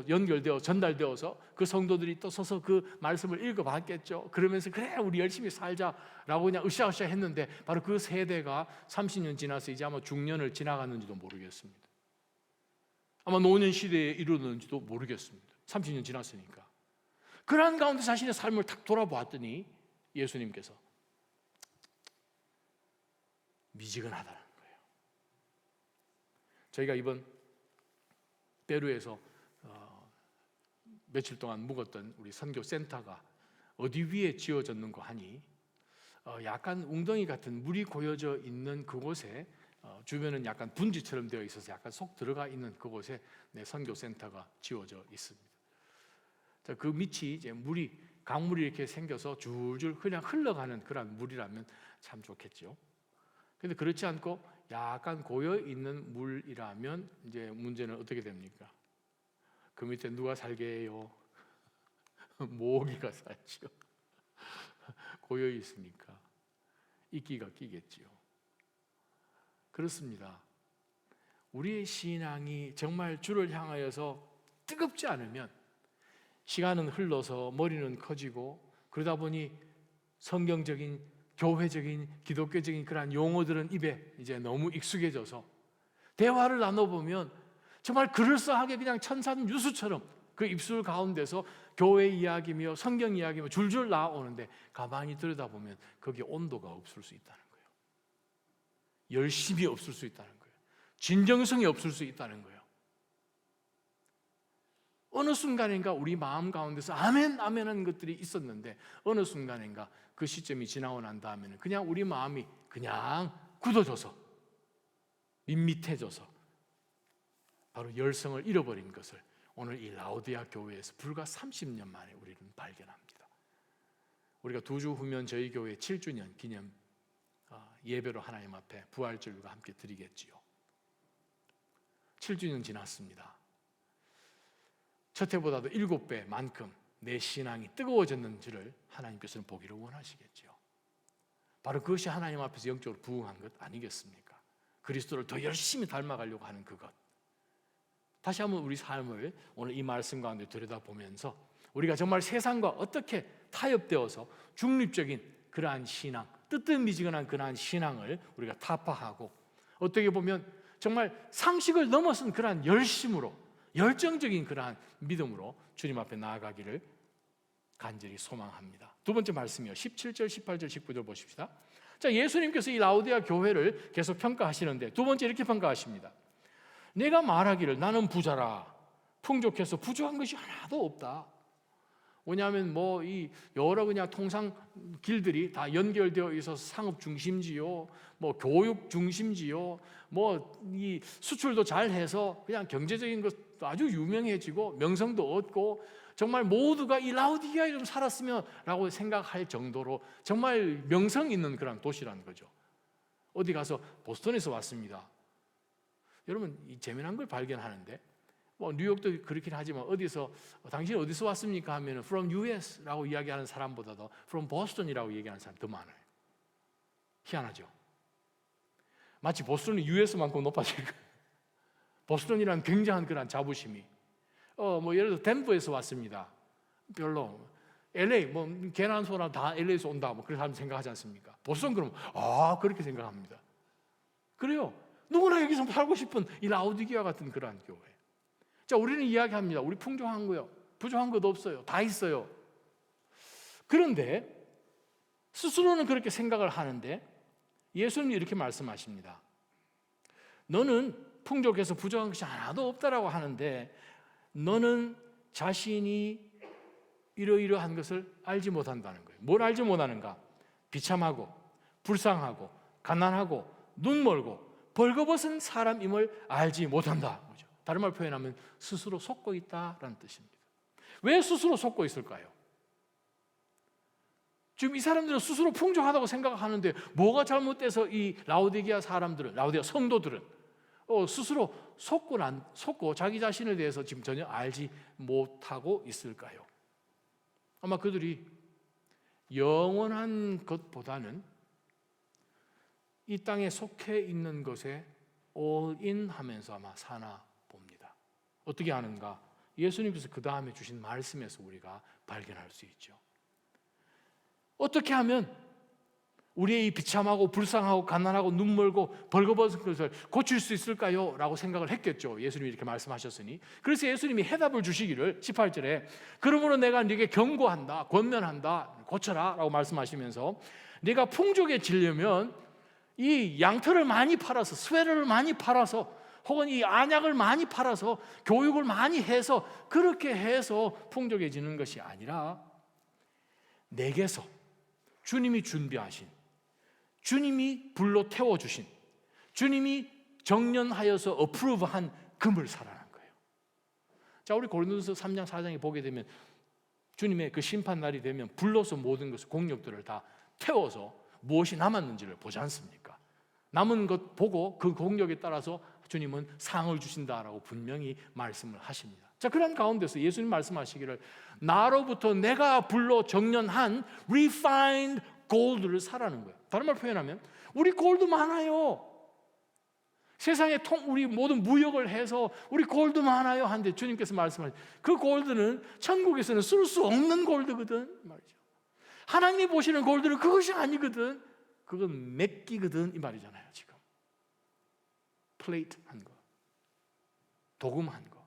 연결되어 전달되어서 그 성도들이 또 서서 그 말씀을 읽어봤겠죠. 그러면서 그래 우리 열심히 살자라고 그냥 으쌰으쌰 했는데 바로 그 세대가 30년 지나서 이제 아마 중년을 지나갔는지도 모르겠습니다. 아마 노년 시대에 이르렀는지도 모르겠습니다. 30년 지났으니까. 그러한 가운데 자신의 삶을 탁 돌아보았더니 예수님께서 미지근하다는 거예요. 저희가 이번 페루에서 며칠 동안 묵었던 우리 선교 센터가 어디 위에 지어졌는고 하니 약간 웅덩이 같은 물이 고여져 있는 그곳에 주변은 약간 분지처럼 되어 있어서 약간 속 들어가 있는 그곳에 선교 센터가 지어져 있습니다. 자, 그 밑이 이제 강물이 이렇게 생겨서 줄줄 그냥 흘러가는 그런 물이라면 참 좋겠죠. 근데 그렇지 않고 약간 고여 있는 물이라면 이제 문제는 어떻게 됩니까? 그 밑에 누가 살게 해요? 모기가 살죠. 고여 있으니까 이끼가 끼겠지요. 그렇습니다. 우리의 신앙이 정말 주를 향하여서 뜨겁지 않으면 시간은 흘러서 머리는 커지고 그러다 보니 성경적인 교회적인 기독교적인 그러한 용어들은 입에 이제 너무 익숙해져서 대화를 나눠보면 정말 그럴싸하게 그냥 천산유수처럼 그 입술 가운데서 교회 이야기며 성경 이야기며 줄줄 나오는데 가만히 들여다보면 거기에 온도가 없을 수 있다는 거예요. 열심이 없을 수 있다는 거예요. 진정성이 없을 수 있다는 거예요. 어느 순간인가 우리 마음 가운데서 아멘 아멘 하는 것들이 있었는데 어느 순간인가 그 시점이 지나고 난 다음에는 그냥 우리 마음이 그냥 굳어져서 밋밋해져서 바로 열성을 잃어버린 것을 오늘 이 라오디게아 교회에서 불과 30년 만에 우리는 발견합니다. 우리가 2주 후면 저희 교회 7주년 기념 예배로 하나님 앞에 부활절과 함께 드리겠지요. 7주년 지났습니다. 첫 해보다도 7배만큼 내 신앙이 뜨거워졌는지를 하나님께서는 보기를 원하시겠죠. 바로 그것이 하나님 앞에서 영적으로 부응한 것 아니겠습니까? 그리스도를 더 열심히 닮아가려고 하는 그것. 다시 한번 우리 삶을 오늘 이 말씀 가운데 들여다보면서 우리가 정말 세상과 어떻게 타협되어서 중립적인 그러한 신앙, 뜨뜻미지근한 그러한 신앙을 우리가 타파하고 어떻게 보면 정말 상식을 넘어선 그러한 열심으로 열정적인 그러한 믿음으로 주님 앞에 나아가기를 간절히 소망합니다. 두 번째 말씀이요. 17절, 18절, 19절 보십시다. 자, 예수님께서 이 라오디게아 교회를 계속 평가하시는데 두 번째 이렇게 평가하십니다. 내가 말하기를 나는 부자라 풍족해서 부족한 것이 하나도 없다. 왜냐하면 이 여러 그냥 통상 길들이 다 연결되어 있어서 상업 중심지요, 교육 중심지요, 이 수출도 잘해서 그냥 경제적인 것도 아주 유명해지고 명성도 얻고 정말 모두가 이 라오디게아에 좀 살았으면라고 생각할 정도로 정말 명성 있는 그런 도시라는 거죠. 어디 가서 보스턴에서 왔습니다. 여러분 이 재미난 걸 발견하는데 뉴욕도 그렇긴 하지만 당신 어디서 왔습니까 하면 from US라고 이야기하는 사람보다도 from Boston이라고 얘기하는 사람이 더 많아요. 희한하죠. 마치 보스턴이 US만큼 높아질 거예요. 보스턴이라는 굉장한 그런 자부심이 예를 들어 덴버에서 왔습니다. 별로 LA 개난 소나 다 LA에서 온다 그런 사람 생각하지 않습니까? 보스턴 그러면 그렇게 생각합니다. 그래요. 누구나 여기서 살고 싶은 이 라오디게아 같은 그러한 교회. 자, 우리는 이야기합니다. 우리 풍족한 거요. 부족한 것도 없어요. 다 있어요. 그런데 스스로는 그렇게 생각을 하는데 예수님이 이렇게 말씀하십니다. 너는 풍족해서 부족한 것이 하나도 없다라고 하는데 너는 자신이 이러이러한 것을 알지 못한다는 거예요. 뭘 알지 못하는가? 비참하고 불쌍하고 가난하고 눈멀고 벌거벗은 사람임을 알지 못한다. 다른 말 표현하면 스스로 속고 있다라는 뜻입니다. 왜 스스로 속고 있을까요? 지금 이 사람들은 스스로 풍족하다고 생각하는데 뭐가 잘못돼서 이 라오디게아 사람들은, 라오디게아 성도들은 스스로 속고 자기 자신에 대해서 지금 전혀 알지 못하고 있을까요? 아마 그들이 영원한 것보다는 이 땅에 속해 있는 것에 올인하면서 아마 사나 봅니다. 어떻게 하는가? 예수님께서 그 다음에 주신 말씀에서 우리가 발견할 수 있죠. 어떻게 하면 우리의 이 비참하고 불쌍하고 가난하고 눈멀고 벌거벗은 것을 고칠 수 있을까요? 라고 생각을 했겠죠. 예수님이 이렇게 말씀하셨으니. 그래서 예수님이 해답을 주시기를 18절에 그러므로 내가 네게 경고한다, 권면한다, 고쳐라 라고 말씀하시면서 네가 풍족해지려면 이 양털을 많이 팔아서, 스웨터를 많이 팔아서, 혹은 이 안약을 많이 팔아서, 교육을 많이 해서, 그렇게 해서 풍족해지는 것이 아니라 내게서 주님이 준비하신, 주님이 불로 태워주신, 주님이 정련하여서 어프로브한 금을 사라는 거예요. 자, 우리 고린도서 3장 4장에 보게 되면 주님의 그 심판 날이 되면 불로서 모든 것을, 공력들을 다 태워서 무엇이 남았는지를 보지 않습니까? 남은 것 보고 그 공력에 따라서 주님은 상을 주신다라고 분명히 말씀을 하십니다. 자, 그런 가운데서 예수님 말씀하시기를 나로부터 내가 불로 정련한 refined gold를 사라는 거예요. 다른 말 표현하면 우리 골드 많아요. 세상에 우리 모든 무역을 해서 우리 골드 많아요 한데 주님께서 말씀하신 그 골드는 천국에서는 쓸 수 없는 골드거든 말이죠. 하나님이 보시는 골드는 그것이 아니거든. 그건 맥기거든 이 말이잖아요. 지금 플레이트한 거, 도금한 거,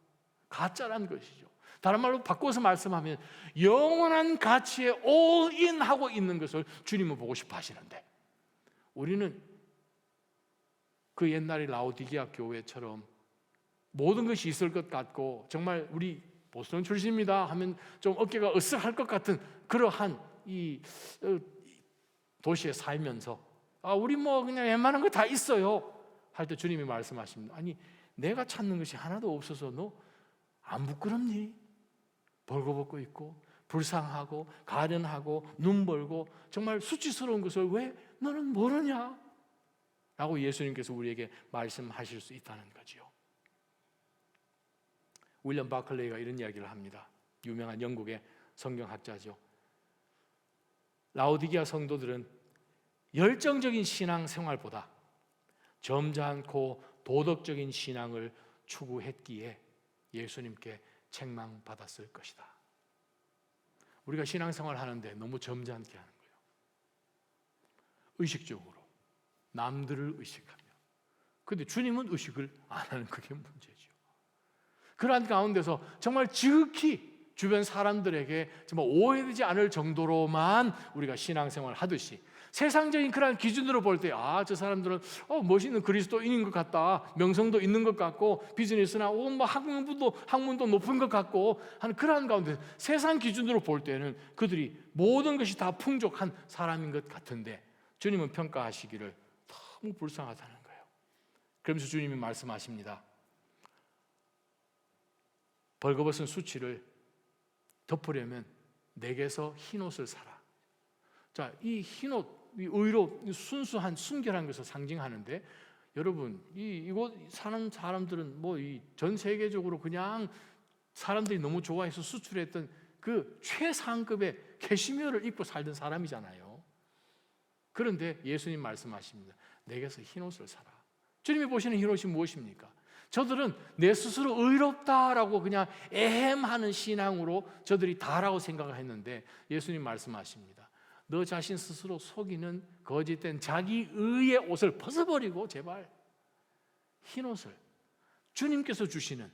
가짜란 것이죠. 다른 말로 바꿔서 말씀하면 영원한 가치에 올인하고 있는 것을 주님은 보고 싶어 하시는데 우리는 그 옛날의 라오디게아 교회처럼 모든 것이 있을 것 같고 정말 우리 보스턴 출신입니다 하면 좀 어깨가 으쓱할 것 같은 그러한 이 도시에 살면서 우리 뭐 그냥 웬만한 거 다 있어요 할 때 주님이 말씀하십니다. 아니 내가 찾는 것이 하나도 없어서 너 안 부끄럽니? 벌거벗고 있고 불쌍하고 가련하고 눈벌고 정말 수치스러운 것을 왜 너는 모르냐? 라고 예수님께서 우리에게 말씀하실 수 있다는 거지요. 윌리엄 바클레이가 이런 이야기를 합니다. 유명한 영국의 성경학자죠. 라오디게아 성도들은 열정적인 신앙 생활보다 점잖고 도덕적인 신앙을 추구했기에 예수님께 책망받았을 것이다. 우리가 신앙생활 하는데 너무 점잖게 하는 거예요. 의식적으로 남들을 의식하며. 그런데 주님은 의식을 안 하는 그게 문제죠. 그러한 가운데서 정말 지극히 주변 사람들에게 정말 오해되지 않을 정도로만 우리가 신앙생활을 하듯이 세상적인 그런 기준으로 볼 때 저 사람들은 멋있는 그리스도인인 것 같다, 명성도 있는 것 같고 비즈니스나 뭐 학문도 높은 것 같고 하는 그러한 가운데 세상 기준으로 볼 때는 그들이 모든 것이 다 풍족한 사람인 것 같은데 주님은 평가하시기를 너무 불쌍하다는 거예요. 그러면서 주님이 말씀하십니다. 벌거벗은 수치를 덮으려면 내게서 흰옷을 사라. 자, 이 흰옷, 이 의로 순수한 순결한 것을 상징하는데 여러분 이곳 사는 사람들은 뭐 이 전 세계적으로 그냥 사람들이 너무 좋아해서 수출했던 그 최상급의 캐시미어를 입고 살던 사람이잖아요. 그런데 예수님 말씀하십니다. 내게서 흰옷을 사라. 주님이 보시는 흰옷이 무엇입니까? 저들은 내 스스로 의롭다라고 그냥 애헴하는 신앙으로 저들이 다라고 생각을 했는데 예수님 말씀하십니다. 너 자신 스스로 속이는 거짓된 자기 의의 옷을 벗어버리고 제발 흰옷을 주님께서 주시는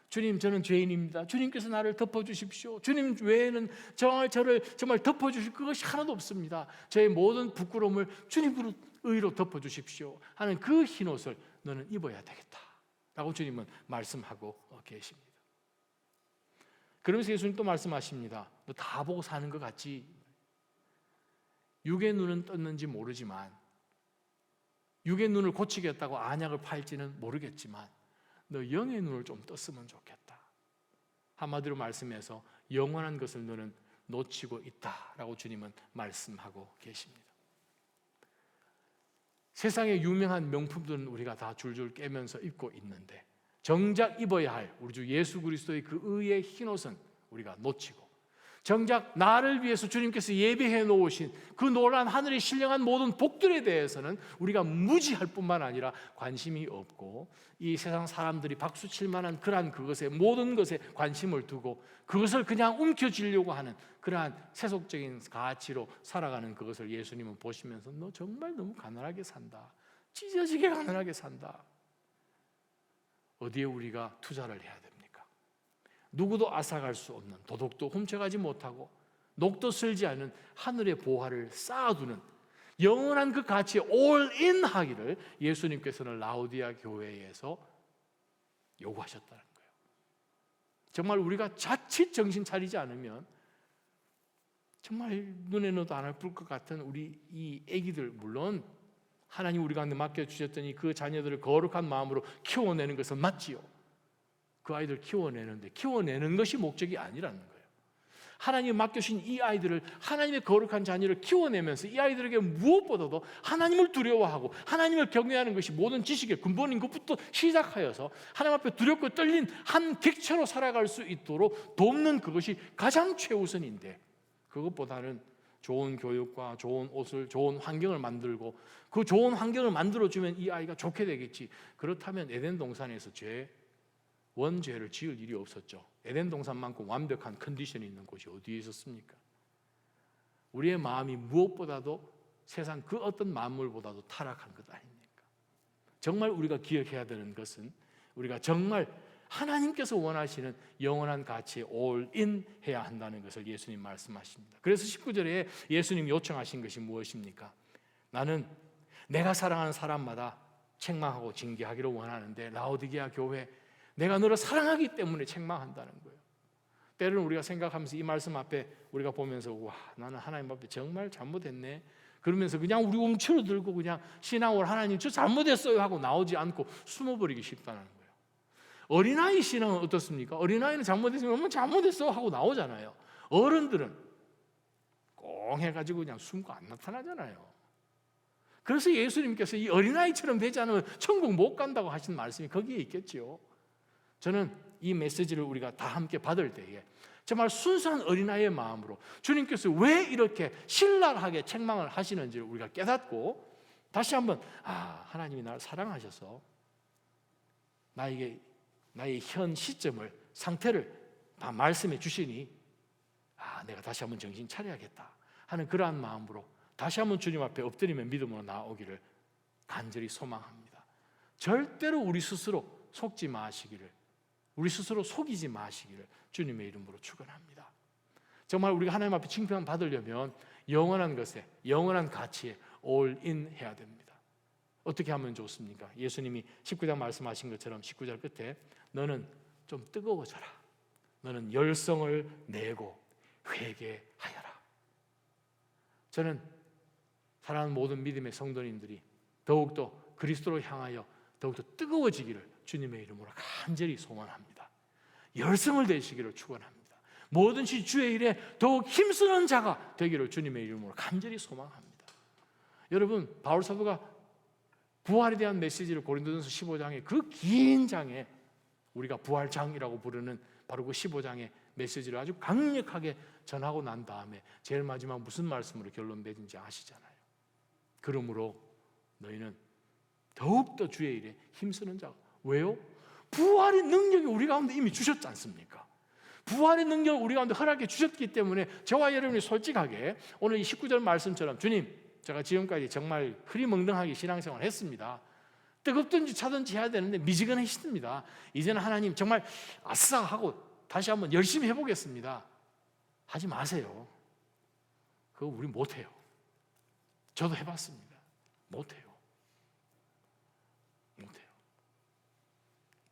주님 저는 죄인입니다. 주님께서 나를 덮어주십시오. 주님 외에는 저를 정말 덮어주실 그것이 하나도 없습니다. 저의 모든 부끄러움을 주님으로 의로 덮어주십시오 하는 그 흰옷을 너는 입어야 되겠다 라고 주님은 말씀하고 계십니다. 그러면서 예수님 또 말씀하십니다. 너 다 보고 사는 것 같지? 육의 눈은 떴는지 모르지만 육의 눈을 고치겠다고 안약을 팔지는 모르겠지만 너 영의 눈을 좀 떴으면 좋겠다. 한마디로 말씀해서 영원한 것을 너는 놓치고 있다라고 주님은 말씀하고 계십니다. 세상의 유명한 명품들은 우리가 다 줄줄 깨면서 입고 있는데 정작 입어야 할 우리 주 예수 그리스도의 그 의의 흰옷은 우리가 놓치고, 정작 나를 위해서 주님께서 예비해 놓으신 그 노란 하늘에 신령한 모든 복들에 대해서는 우리가 무지할 뿐만 아니라 관심이 없고, 이 세상 사람들이 박수칠 만한 그러한 그것에, 모든 것에 관심을 두고 그것을 그냥 움켜쥐려고 하는 그러한 세속적인 가치로 살아가는 그것을 예수님은 보시면서 너 정말 너무 가난하게 산다, 찢어지게 가난하게 산다. 어디에 우리가 투자를 해야 됩니까? 누구도 앗아갈 수 없는, 도둑도 훔쳐가지 못하고 녹도 슬지 않은 하늘의 보화를 쌓아두는 영원한 그 가치에 올인 하기를 예수님께서는 라오디아 교회에서 요구하셨다는 거예요. 정말 우리가 자칫 정신 차리지 않으면 정말 눈에 넣어도 안 아플 것 같은 우리 이 아기들, 물론 하나님 우리 가운데 맡겨주셨더니 그 자녀들을 거룩한 마음으로 키워내는 것은 맞지요. 그 아이들 키워내는데 키워내는 것이 목적이 아니라는 거예요. 하나님이 맡겨주신 이 아이들을, 하나님의 거룩한 자녀를 키워내면서 이 아이들에게 무엇보다도 하나님을 두려워하고 하나님을 경외하는 것이 모든 지식의 근본인 것부터 시작하여서 하나님 앞에 두렵고 떨린 한 객체로 살아갈 수 있도록 돕는 그것이 가장 최우선인데, 그것보다는 좋은 교육과 좋은 옷을, 좋은 환경을 만들고 그 좋은 환경을 만들어주면 이 아이가 좋게 되겠지. 그렇다면 에덴 동산에서 원죄를 지을 일이 없었죠. 에덴 동산만큼 완벽한 컨디션이 있는 곳이 어디에 있었습니까? 우리의 마음이 무엇보다도 세상 그 어떤 만물보다도 타락한 것 아닙니까? 정말 우리가 기억해야 되는 것은 우리가 정말 하나님께서 원하시는 영원한 가치에 올인 해야 한다는 것을 예수님 말씀하십니다. 그래서 19절에 예수님이 요청하신 것이 무엇입니까? 나는 내가 사랑하는 사람마다 책망하고 징계하기를 원하는데 라오디게아 교회, 내가 너를 사랑하기 때문에 책망한다는 거예요. 때로는 우리가 생각하면서 이 말씀 앞에 우리가 보면서 와, 나는 하나님 앞에 정말 잘못했네, 그러면서 그냥 우리 움츠러들고 그냥 신앙을 하나님 저 잘못했어요 하고 나오지 않고 숨어버리기 쉽다는 거예요. 어린아이 신앙은 어떻습니까? 어린아이는 잘못했으면 엄마 잘못했어 하고 나오잖아요. 어른들은 꽁 해가지고 그냥 숨고 안 나타나잖아요. 그래서 예수님께서 이 어린아이처럼 되지 않으면 천국 못 간다고 하신 말씀이 거기에 있겠죠. 저는 이 메시지를 우리가 다 함께 받을 때에 정말 순수한 어린아이의 마음으로 주님께서 왜 이렇게 신랄하게 책망을 하시는지를 우리가 깨닫고 다시 한번 하나님이 나를 사랑하셔서 나의 현 시점을, 상태를 다 말씀해 주시니 내가 다시 한번 정신 차려야겠다 하는 그러한 마음으로 다시 한번 주님 앞에 엎드리며 믿음으로 나오기를 간절히 소망합니다. 절대로 우리 스스로 속지 마시기를, 우리 스스로 속이지 마시기를 주님의 이름으로 축원합니다. 정말 우리가 하나님 앞에 칭찬 받으려면 영원한 것에, 영원한 가치에 올인 해야 됩니다. 어떻게 하면 좋습니까? 예수님이 19장 말씀하신 것처럼 19절 끝에 너는 좀 뜨거워져라, 너는 열성을 내고 회개하여라. 저는 사랑하는 모든 믿음의 성도님들이 더욱더 그리스도로 향하여 더욱더 뜨거워지기를 주님의 이름으로 간절히 소원합니다. 열성을 내시기를 축원합니다. 뭐든지 주의 일에 더욱 힘쓰는 자가 되기를 주님의 이름으로 간절히 소망합니다. 여러분, 바울 사도가 부활에 대한 메시지를 고린도전서 15장의 그 긴 장에, 우리가 부활장이라고 부르는 바로 그 15장의 메시지를 아주 강력하게 전하고 난 다음에 제일 마지막 무슨 말씀으로 결론 맺은지 아시잖아요. 그러므로 너희는 더욱더 주의 일에 힘쓰는 자가. 왜요? 부활의 능력이 우리 가운데 이미 주셨지 않습니까? 부활의 능력을 우리 가운데 허락해 주셨기 때문에 저와 여러분이 솔직하게 오늘 이 19절 말씀처럼 주님, 제가 지금까지 정말 흐리멍덩하게 신앙생활을 했습니다. 뜨겁든지 차든지 해야 되는데 미지근했습니다. 이제는 하나님 정말 아싸 하고 다시 한번 열심히 해보겠습니다. 하지 마세요. 그거 우리 못해요. 저도 해봤습니다. 못해요.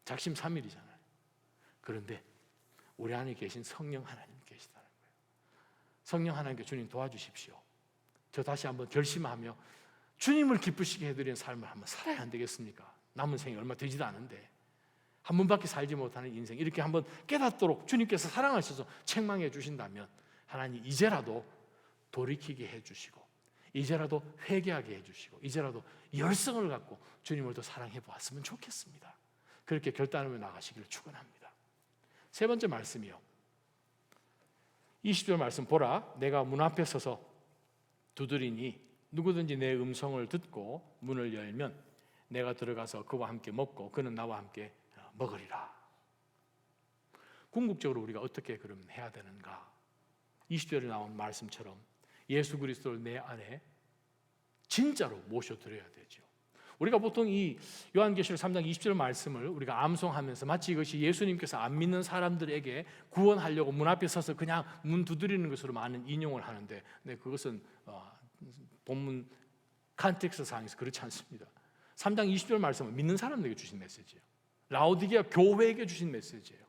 작심삼일이잖아요. 그런데 우리 안에 계신 성령 하나님 계시다는 거예요. 성령 하나님께 주님 도와주십시오. 저 다시 한번 결심하며 주님을 기쁘시게 해드리는 삶을 한번 살아야 안 되겠습니까? 남은 생이 얼마 되지도 않은데 한 번밖에 살지 못하는 인생, 이렇게 한번 깨닫도록 주님께서 사랑하셔서 책망해 주신다면 하나님 이제라도 돌이키게 해주시고, 이제라도 회개하게 해주시고, 이제라도 열성을 갖고 주님을 더 사랑해 보았으면 좋겠습니다. 그렇게 결단하며 나가시기를 축원합니다. 세 번째 말씀이요, 20절 말씀 보라, 내가 문 앞에 서서 두드리니 누구든지 내 음성을 듣고 문을 열면 내가 들어가서 그와 함께 먹고 그는 나와 함께 먹으리라. 궁극적으로 우리가 어떻게 그럼 해야 되는가? 20절에 나온 말씀처럼 예수 그리스도를 내 안에 진짜로 모셔드려야 되죠. 우리가 보통 이 요한계시록 3장 20절 말씀을 우리가 암송하면서 마치 이것이 예수님께서 안 믿는 사람들에게 구원하려고 문 앞에 서서 그냥 문 두드리는 것으로 많은 인용을 하는데, 그것은 본문 컨텍스트 상에서 그렇지 않습니다. 3장 20절 말씀은 믿는 사람들에게 주신 메시지예요. 라오디게아 교회에게 주신 메시지예요.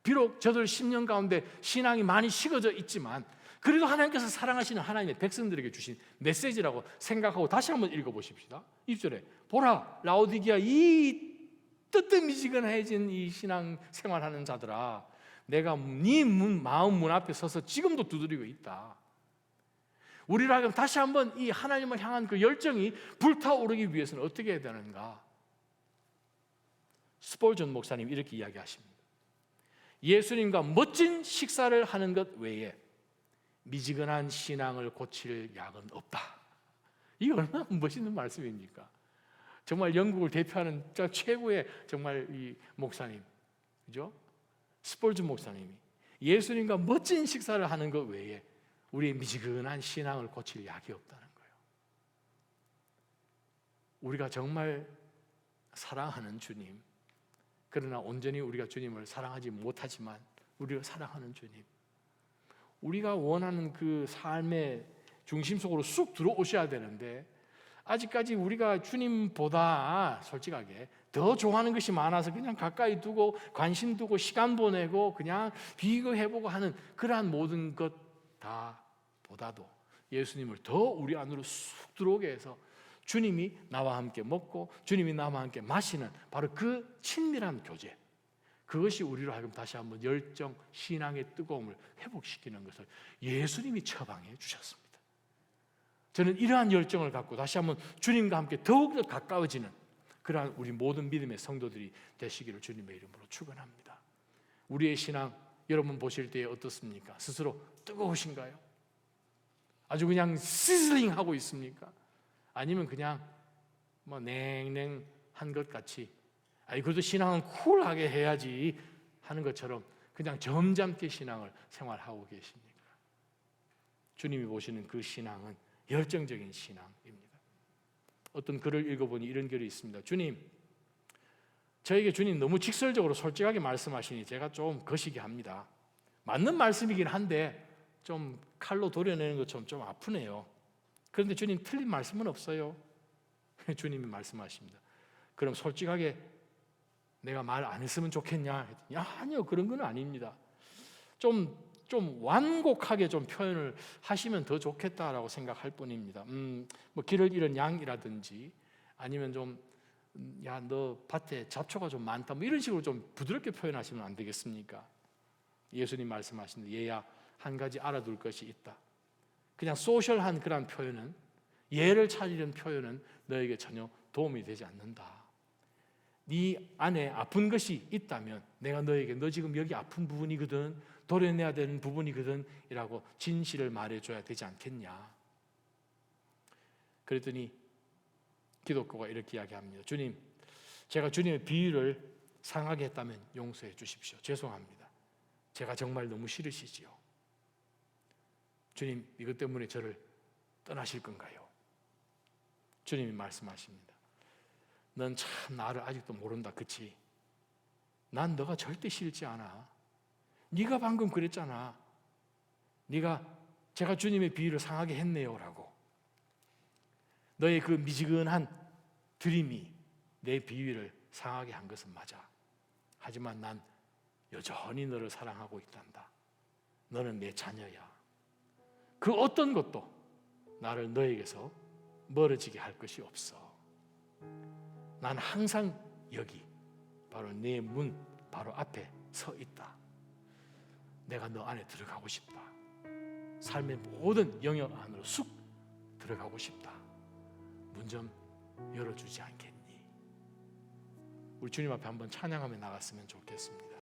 비록 저들 10년 가운데 신앙이 많이 식어져 있지만 그래도 하나님께서 사랑하시는 하나님의 백성들에게 주신 메시지라고 생각하고 다시 한번 읽어보십시다. 20절에 보라, 라오디게아 이 뜨뜻미지근해진 이 신앙 생활하는 자들아, 내가 네 마음 문 앞에 서서 지금도 두드리고 있다. 우리로 하여금 다시 한번 이 하나님을 향한 그 열정이 불타오르기 위해서는 어떻게 해야 되는가? 스폴전 목사님 이렇게 이야기하십니다. 예수님과 멋진 식사를 하는 것 외에 미지근한 신앙을 고칠 약은 없다. 이게 얼마나 멋있는 말씀입니까? 정말 영국을 대표하는 최고의 정말 이 목사님, 그죠? 스폴전 목사님이 예수님과 멋진 식사를 하는 것 외에 우리의 미지근한 신앙을 고칠 약이 없다는 거예요. 우리가 정말 사랑하는 주님, 그러나 온전히 우리가 주님을 사랑하지 못하지만 우리가 사랑하는 주님, 우리가 원하는 그 삶의 중심 속으로 쑥 들어오셔야 되는데 아직까지 우리가 주님보다 솔직하게 더 좋아하는 것이 많아서 그냥 가까이 두고 관심 두고 시간 보내고 그냥 비교해보고 하는 그러한 모든 것 다 보다도 예수님을 더 우리 안으로 쑥 들어오게 해서 주님이 나와 함께 먹고 주님이 나와 함께 마시는 바로 그 친밀한 교제, 그것이 우리로 하여금 다시 한번 열정, 신앙의 뜨거움을 회복시키는 것을 예수님이 처방해 주셨습니다. 저는 이러한 열정을 갖고 다시 한번 주님과 함께 더욱더 가까워지는 그러한 우리 모든 믿음의 성도들이 되시기를 주님의 이름으로 축원합니다. 우리의 신앙 여러분 보실 때 어떻습니까? 스스로 뜨거우신가요? 아주 그냥 시즐링 하고 있습니까? 아니면 그냥 뭐 냉랭한 것 같이 그래도 신앙은 쿨하게 해야지 하는 것처럼 그냥 점잖게 신앙을 생활하고 계십니까? 주님이 보시는 그 신앙은 열정적인 신앙입니다. 어떤 글을 읽어보니 이런 글이 있습니다. 주님, 저에게 주님 너무 직설적으로 솔직하게 말씀하시니 제가 좀 거시기 합니다. 맞는 말씀이긴 한데 좀 칼로 도려내는 것처럼 좀 아프네요. 그런데 주님 틀린 말씀은 없어요. 주님이 말씀하십니다. 그럼 솔직하게 내가 말 안 했으면 좋겠냐? 했더니 아니요, 그런 건 아닙니다. 좀 완곡하게 좀 표현을 하시면 더 좋겠다라고 생각할 뿐입니다. 뭐 길을 잃은 양이라든지 아니면 좀 야, 너 밭에 잡초가 좀 많다 뭐 이런 식으로 좀 부드럽게 표현하시면 안 되겠습니까? 예수님 말씀하시는데 얘야, 한 가지 알아둘 것이 있다. 그냥 소셜한 그런 표현은, 예를 차리는 표현은 너에게 전혀 도움이 되지 않는다. 네 안에 아픈 것이 있다면 내가 너에게 너 지금 여기 아픈 부분이거든, 도려내야 되는 부분이거든 이라고 진실을 말해줘야 되지 않겠냐. 그랬더니 기독교가 이렇게 이야기합니다. 주님, 제가 주님의 비유를 상하게 했다면 용서해 주십시오. 죄송합니다. 제가 정말 너무 싫으시지요. 주님, 이것 때문에 저를 떠나실 건가요? 주님이 말씀하십니다. 넌 참 나를 아직도 모른다, 그치? 난 너가 절대 싫지 않아. 네가 방금 그랬잖아. 제가 주님의 비유를 상하게 했네요 라고. 너의 그 미지근한 드림이 내 비유를 상하게 한 것은 맞아. 하지만 난 여전히 너를 사랑하고 있단다. 너는 내 자녀야. 그 어떤 것도 나를 너에게서 멀어지게 할 것이 없어. 난 항상 여기 바로 내 문 바로 앞에 서 있다. 내가 너 안에 들어가고 싶다. 삶의 모든 영역 안으로 쑥 들어가고 싶다. 문 좀 열어주지 않겠니? 우리 주님 앞에 한번 찬양하며 나갔으면 좋겠습니다.